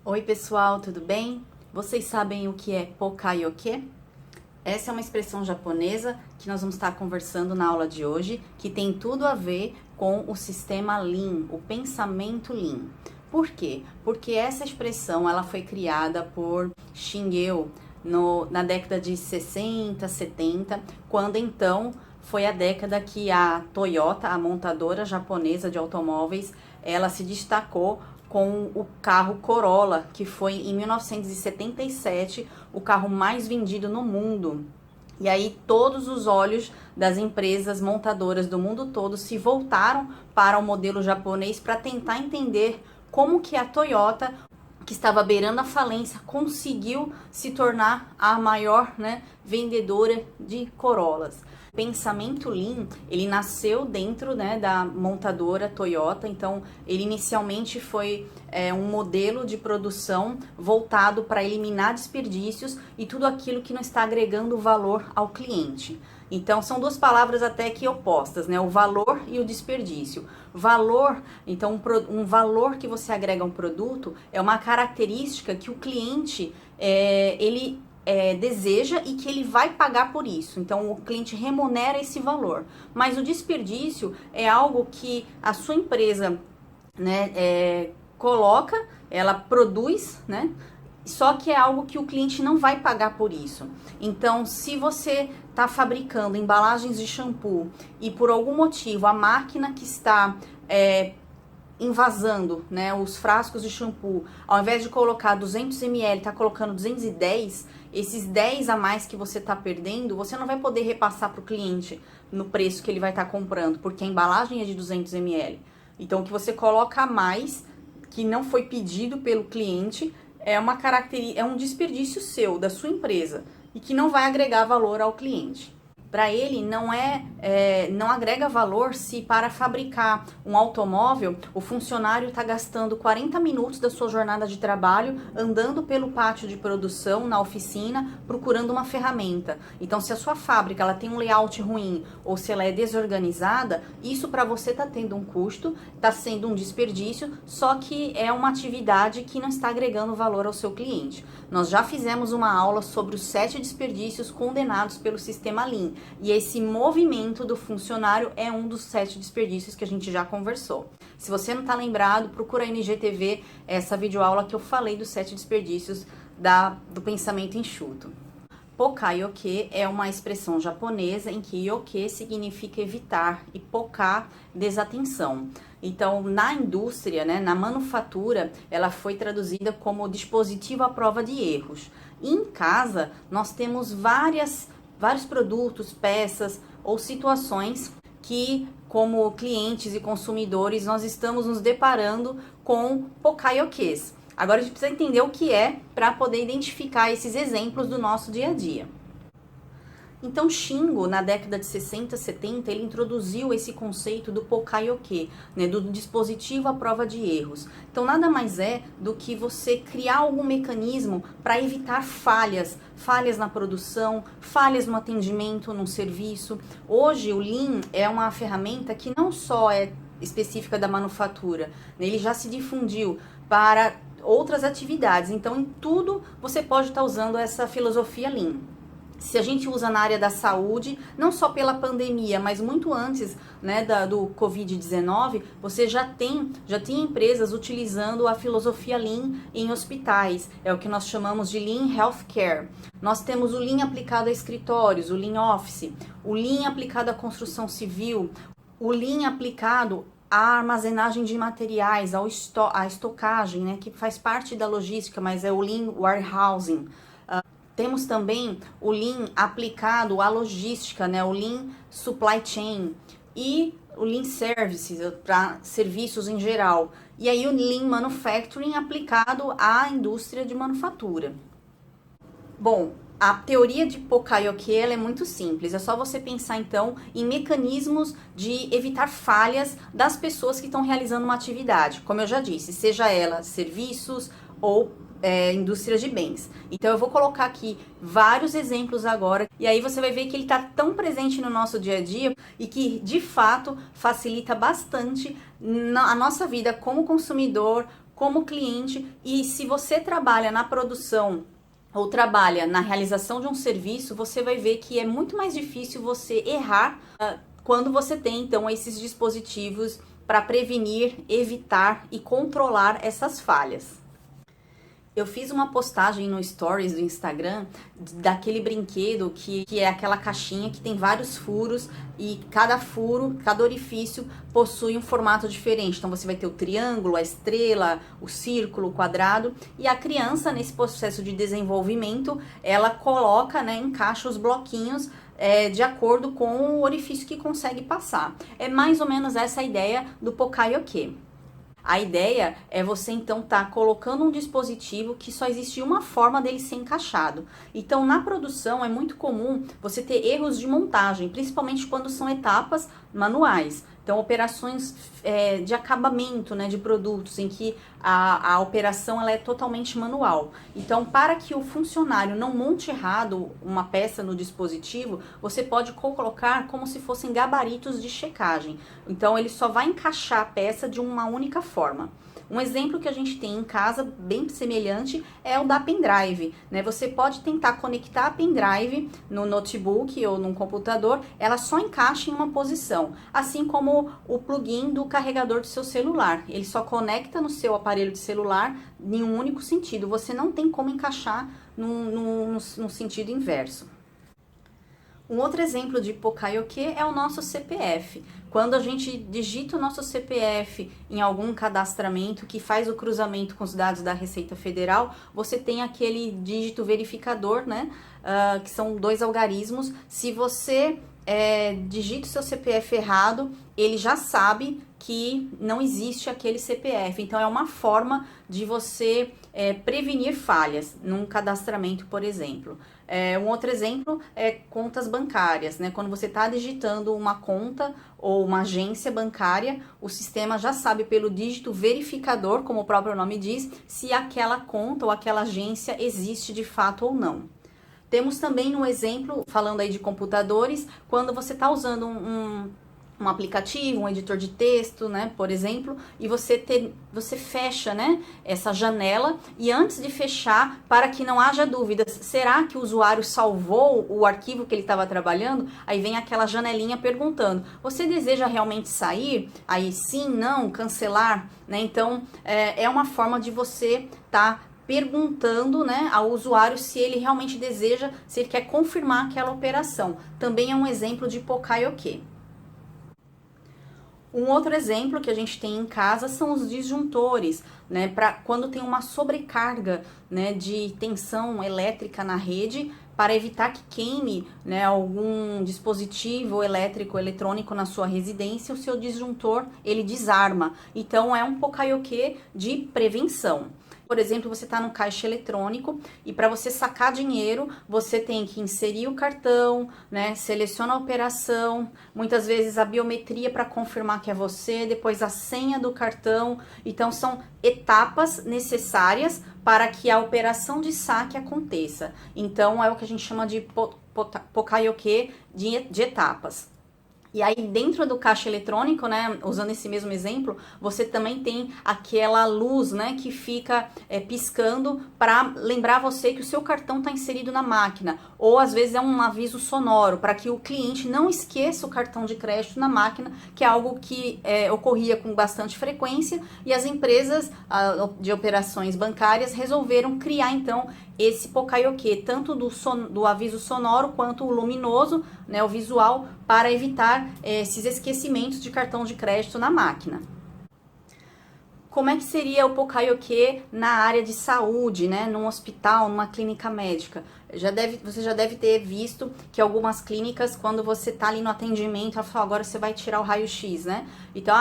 Oi pessoal, tudo bem? Vocês sabem o que é Pokayoke? Essa é uma expressão japonesa que nós vamos estar conversando na aula de hoje, que tem tudo a ver com o sistema Lean, o pensamento Lean. Por quê? Porque essa expressão ela foi criada por Shingeo na década de 60, 70, quando então foi a década que a Toyota, a montadora japonesa de automóveis, ela se destacou com o carro Corolla, que foi em 1977 o carro mais vendido no mundo. E aí todos os olhos das empresas montadoras do mundo todo se voltaram para o modelo japonês para tentar entender como que a Toyota, que estava beirando a falência, conseguiu se tornar a maior, vendedora de Corollas. O pensamento Lean, ele nasceu dentro, da montadora Toyota, então ele inicialmente foi um modelo de produção voltado para eliminar desperdícios e tudo aquilo que não está agregando valor ao cliente. Então são duas palavras até que opostas, o valor e o desperdício. Valor, então um valor que você agrega a um produto é uma característica que o cliente ele deseja e que ele vai pagar por isso. Então o cliente remunera esse valor. Mas o desperdício é algo que a sua empresa coloca, ela produz, só que é algo que o cliente não vai pagar por isso. Então, se você está fabricando embalagens de shampoo e por algum motivo a máquina que está envasando, os frascos de shampoo, ao invés de colocar 200 ml, está colocando 210, esses 10 a mais que você está perdendo, você não vai poder repassar para o cliente no preço que ele vai estar comprando, porque a embalagem é de 200 ml. Então, o que você coloca a mais, que não foi pedido pelo cliente, é um desperdício seu, da sua empresa, e que não vai agregar valor ao cliente. Para ele não agrega valor se para fabricar um automóvel o funcionário está gastando 40 minutos da sua jornada de trabalho andando pelo pátio de produção, na oficina, procurando uma ferramenta. Então, se a sua fábrica ela tem um layout ruim ou se ela é desorganizada, isso para você está tendo um custo, está sendo um desperdício, só que é uma atividade que não está agregando valor ao seu cliente. Nós já fizemos uma aula sobre os 7 desperdícios condenados pelo sistema Lean. E esse movimento do funcionário é um dos 7 desperdícios que a gente já conversou. Se você não está lembrado, procura aí no IGTV essa videoaula que eu falei dos 7 desperdícios do pensamento enxuto. Pokayoke é uma expressão japonesa em que yoke significa evitar e poka, desatenção. Então, na indústria, na manufatura, ela foi traduzida como dispositivo à prova de erros. E em casa, nós temos vários produtos, peças ou situações que, como clientes e consumidores, nós estamos nos deparando com pokayokes. Agora a gente precisa entender o que é para poder identificar esses exemplos do nosso dia a dia. Então Shingo, na década de 60, 70, ele introduziu esse conceito do pokayoke, do dispositivo à prova de erros. Então nada mais é do que você criar algum mecanismo para evitar falhas na produção, falhas no atendimento, no serviço. Hoje o Lean é uma ferramenta que não só é específica da manufatura, ele já se difundiu para outras atividades. Então em tudo você pode estar usando essa filosofia Lean. Se a gente usa na área da saúde, não só pela pandemia, mas muito antes do Covid-19, você já tinha empresas utilizando a filosofia Lean em hospitais. É o que nós chamamos de Lean Healthcare. Nós temos o Lean aplicado a escritórios, o Lean Office, o Lean aplicado à construção civil, o Lean aplicado à armazenagem de materiais, à estocagem, que faz parte da logística, mas é o Lean Warehousing. Temos também o Lean aplicado à logística, o Lean Supply Chain e o Lean Services, para serviços em geral. E aí o Lean Manufacturing aplicado à indústria de manufatura. Bom, a teoria de Pokayoke ela é muito simples, é só você pensar então em mecanismos de evitar falhas das pessoas que estão realizando uma atividade, como eu já disse, seja ela serviços ou indústria de bens. Então eu vou colocar aqui vários exemplos agora e aí você vai ver que ele está tão presente no nosso dia a dia e que de fato facilita bastante a nossa vida como consumidor, como cliente, e se você trabalha na produção ou trabalha na realização de um serviço, você vai ver que é muito mais difícil você errar quando você tem então esses dispositivos para prevenir, evitar e controlar essas falhas. Eu fiz uma postagem no Stories do Instagram daquele brinquedo que é aquela caixinha que tem vários furos e cada furo, cada orifício possui um formato diferente. Então você vai ter o triângulo, a estrela, o círculo, o quadrado, e a criança nesse processo de desenvolvimento, ela coloca, né, encaixa os bloquinhos de acordo com o orifício que consegue passar. É mais ou menos essa a ideia do Poka-Yoke. A ideia é você então tá colocando um dispositivo que só existe uma forma dele ser encaixado. Então na produção é muito comum você ter erros de montagem, principalmente quando são etapas manuais. Então operações de acabamento, né, de produtos em que a operação ela é totalmente manual. Então para que o funcionário não monte errado uma peça no dispositivo, você pode colocar como se fossem gabaritos de checagem. Então ele só vai encaixar a peça de uma única forma. Um exemplo que a gente tem em casa, bem semelhante, é o da pendrive, né? Você pode tentar conectar a pendrive no notebook ou num computador, ela só encaixa em uma posição, assim como o plugin do carregador do seu celular. Ele só conecta no seu aparelho de celular em um único sentido, você não tem como encaixar no sentido inverso. Um outro exemplo de Poka-Yoke é o nosso CPF. Quando a gente digita o nosso CPF em algum cadastramento que faz o cruzamento com os dados da Receita Federal, você tem aquele dígito verificador, né? Que são 2 algarismos. Se você digita o seu CPF errado, ele já sabe que não existe aquele CPF. Então é uma forma de você prevenir falhas num cadastramento, por exemplo. Um outro exemplo é contas bancárias, né? Quando você está digitando uma conta ou uma agência bancária, o sistema já sabe pelo dígito verificador, como o próprio nome diz, se aquela conta ou aquela agência existe de fato ou não. Temos também um exemplo, falando aí de computadores, quando você está usando um aplicativo, um editor de texto, né, por exemplo, e você fecha, né, essa janela, e antes de fechar, para que não haja dúvidas, será que o usuário salvou o arquivo que ele estava trabalhando? Aí vem aquela janelinha perguntando, você deseja realmente sair? Aí sim, não, cancelar, né? Então, é uma forma de você estar perguntando, né, ao usuário se ele realmente deseja, se ele quer confirmar aquela operação. Também é um exemplo de Poka-Yoke. Um outro exemplo que a gente tem em casa são os disjuntores, né, para quando tem uma sobrecarga, né, de tensão elétrica na rede, para evitar que queime, né, algum dispositivo elétrico, eletrônico na sua residência, o seu disjuntor ele desarma. Então é um Poka-Yoke de prevenção. Por exemplo, você está no caixa eletrônico e para você sacar dinheiro, você tem que inserir o cartão, né? Seleciona a operação, muitas vezes a biometria para confirmar que é você, depois a senha do cartão. Então, são etapas necessárias para que a operação de saque aconteça. Então, é o que a gente chama de Poka-Yoke de etapas. E aí dentro do caixa eletrônico, né, usando esse mesmo exemplo, você também tem aquela luz, né, que fica piscando para lembrar você que o seu cartão está inserido na máquina. Ou às vezes é um aviso sonoro para que o cliente não esqueça o cartão de crédito na máquina, que é algo que ocorria com bastante frequência, e as empresas de operações bancárias resolveram criar então esse Poka-Yoke, tanto do aviso sonoro quanto o luminoso, né, o visual, para evitar esses esquecimentos de cartão de crédito na máquina. Como é que seria o Poka-Yoke na área de saúde, né, num hospital, numa clínica médica? Você já deve ter visto que algumas clínicas, quando você está ali no atendimento, ela fala, agora você vai tirar o raio-x, né? Então,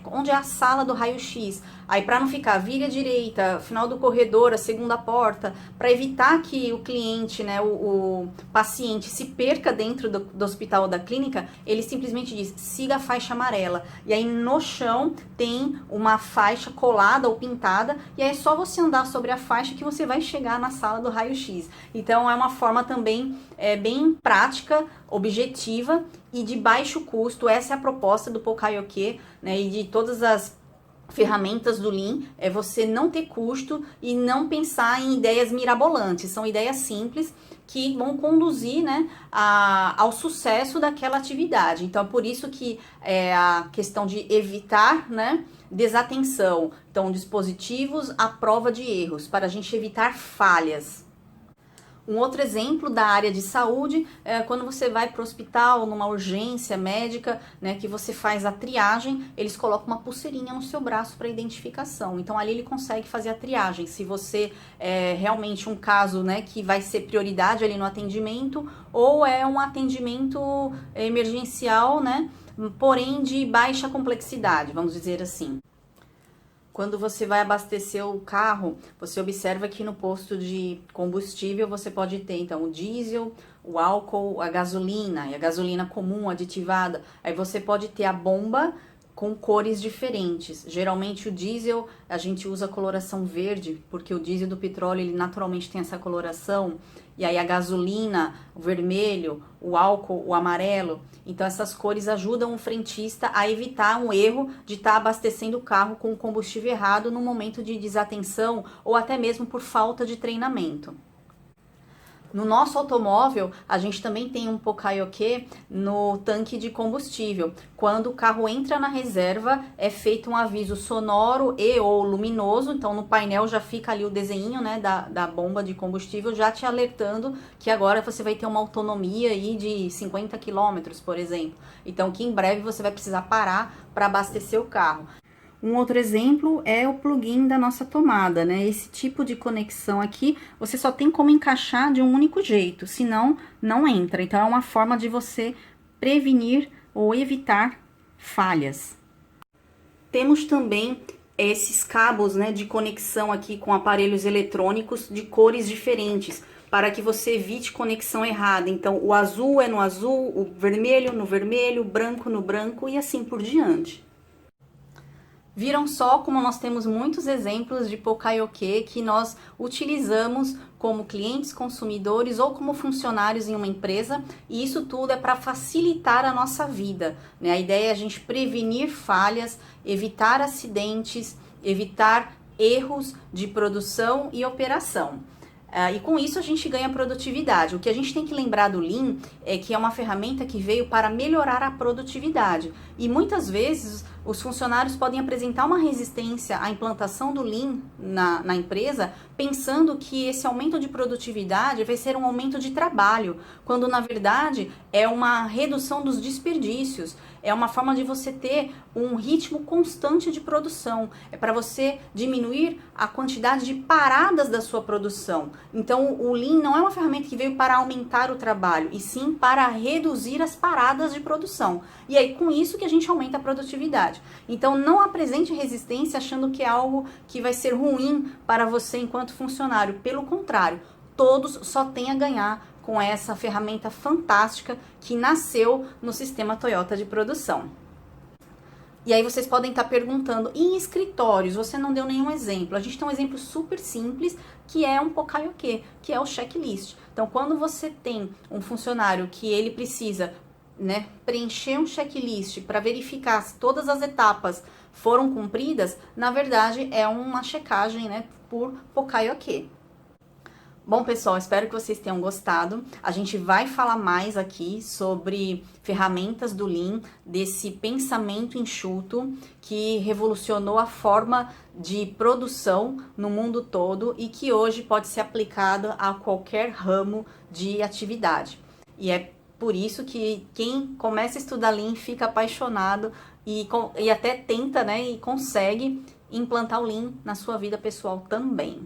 onde é a sala do raio-x? Aí, para não ficar, vira à direita, final do corredor, a segunda porta, para evitar que o cliente, né, o paciente se perca dentro do hospital ou da clínica, ele simplesmente diz, siga a faixa amarela. E aí, no chão, tem uma faixa colada ou pintada, e aí é só você andar sobre a faixa que você vai chegar na sala do raio-x. Então, é uma forma também bem prática, objetiva e de baixo custo. Essa é a proposta do Poka-Yoke, né, e de todas as ferramentas do Lean é você não ter custo e não pensar em ideias mirabolantes. São ideias simples que vão conduzir, né, ao sucesso daquela atividade. Então, é por isso que a questão de evitar, né, desatenção. Então, dispositivos à prova de erros, para a gente evitar falhas. Um outro exemplo da área de saúde é quando você vai para o hospital, numa urgência médica, né, que você faz a triagem, eles colocam uma pulseirinha no seu braço para identificação. Então ali ele consegue fazer a triagem. Se você é realmente um caso, né, que vai ser prioridade ali no atendimento, ou é um atendimento emergencial, né, porém de baixa complexidade, vamos dizer assim. Quando você vai abastecer o carro, você observa que no posto de combustível você pode ter, então, o diesel, o álcool, a gasolina, e a gasolina comum, aditivada. Aí você pode ter a bomba com cores diferentes. Geralmente o diesel, a gente usa a coloração verde, porque o diesel do petróleo, ele naturalmente tem essa coloração. E aí a gasolina, o vermelho, o álcool, o amarelo. Então essas cores ajudam o frentista a evitar um erro de estar abastecendo o carro com o combustível errado no momento de desatenção ou até mesmo por falta de treinamento. No nosso automóvel, a gente também tem um Pokaioke no tanque de combustível. Quando o carro entra na reserva, é feito um aviso sonoro e ou luminoso. Então, no painel já fica ali o desenho, né, da bomba de combustível, já te alertando que agora você vai ter uma autonomia aí de 50 km, por exemplo. Então, que em breve você vai precisar parar para abastecer o carro. Um outro exemplo é o plugin da nossa tomada, né? Esse tipo de conexão aqui, você só tem como encaixar de um único jeito, senão não entra. Então, é uma forma de você prevenir ou evitar falhas. Temos também esses cabos, né, de conexão aqui com aparelhos eletrônicos de cores diferentes, para que você evite conexão errada. Então, o azul é no azul, o vermelho no vermelho, o branco no branco e assim por diante. Viram só como nós temos muitos exemplos de Pokaioke que nós utilizamos como clientes, consumidores ou como funcionários em uma empresa, e isso tudo é para facilitar a nossa vida, né? A ideia é a gente prevenir falhas, evitar acidentes, evitar erros de produção e operação. E com isso a gente ganha produtividade. O que a gente tem que lembrar do Lean é que é uma ferramenta que veio para melhorar a produtividade. E muitas vezes os funcionários podem apresentar uma resistência à implantação do Lean na empresa, pensando que esse aumento de produtividade vai ser um aumento de trabalho, quando na verdade é uma redução dos desperdícios. É uma forma de você ter um ritmo constante de produção. É para você diminuir a quantidade de paradas da sua produção. Então, o Lean não é uma ferramenta que veio para aumentar o trabalho, e sim para reduzir as paradas de produção. E aí, com isso que a gente aumenta a produtividade. Então, não apresente resistência achando que é algo que vai ser ruim para você enquanto funcionário. Pelo contrário, todos só têm a ganhar com essa ferramenta fantástica que nasceu no sistema Toyota de produção. E aí vocês podem estar perguntando, e em escritórios? Você não deu nenhum exemplo. A gente tem um exemplo super simples, que é um Pokaioke, que é o checklist. Então, quando você tem um funcionário que ele precisa, né, preencher um checklist para verificar se todas as etapas foram cumpridas, na verdade é uma checagem, né, por Pokaioke. Bom, pessoal, espero que vocês tenham gostado. A gente vai falar mais aqui sobre ferramentas do Lean, desse pensamento enxuto que revolucionou a forma de produção no mundo todo e que hoje pode ser aplicado a qualquer ramo de atividade. E é por isso que quem começa a estudar Lean fica apaixonado e até tenta, né, e consegue implantar o Lean na sua vida pessoal também.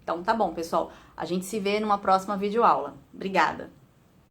Então tá bom, pessoal. A gente se vê numa próxima videoaula. Obrigada!